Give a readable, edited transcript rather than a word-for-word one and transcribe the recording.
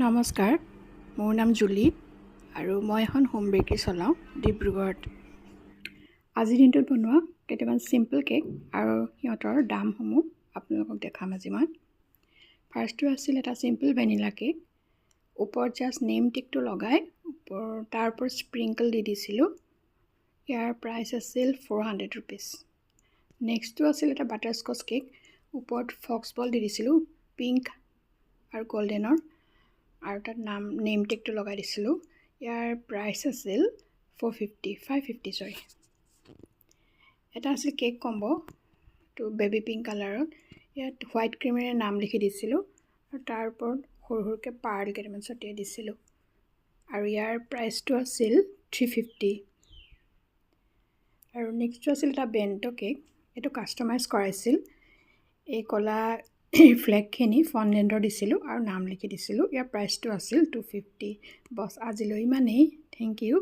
নমস্কাৰ, মোৰ নাম জুলি আৰু মই এখন হোম বেকাৰী চলাওঁ ডিব্ৰুগড়ত। আজিৰ দিনটোত বনোৱা কেইটামান চিম্পল কেক আৰু সিহঁতৰ দামসমূহ আপোনালোকক দেখাম আজি মই। ফাৰ্ষ্টটো আছিল এটা চিম্পল ভেনিলা কেক। ওপৰত জাষ্ট নেম টিকটো লগাই তাৰ ওপৰত স্প্ৰিংকল দি দিছিলোঁ। ইয়াৰ প্ৰাইচ আছিল 400 ৰুপিজ। নেক্সটটো আছিল এটা বাটাৰস্কচ কেক। ওপৰত ফক্স বল দি দিছিলোঁ, পিংক আৰু গল্ডেনৰ। আৰু তাত নেম টেগটো লগাই দিছিলোঁ। ইয়াৰ প্ৰাইচ আছিল 550 এটা আছিল কেক কম্ব, টো বেবী পিংক কালাৰত। ইয়াত হোৱাইট ক্ৰীমেৰে নাম লিখি দিছিলোঁ আৰু তাৰ ওপৰত সৰু সৰুকৈ পাৰ্ল কেইটামান ছটিয়াই দিছিলোঁ। আৰু ইয়াৰ প্ৰাইচটো আছিল 350। আৰু নেক্সটটো আছিল এটা বেণ্টো কেক। এইটো কাষ্টমাইজ কৰাইছিল। এই কলা ফ্লেগখিনি ফণ্ডেণ্টৰ দিছিলোঁ আৰু নাম লিখি দিছিলোঁ। ইয়াৰ প্ৰাইচটো আছিল 250। বছ আজিলৈ ইমানেই। Thank U.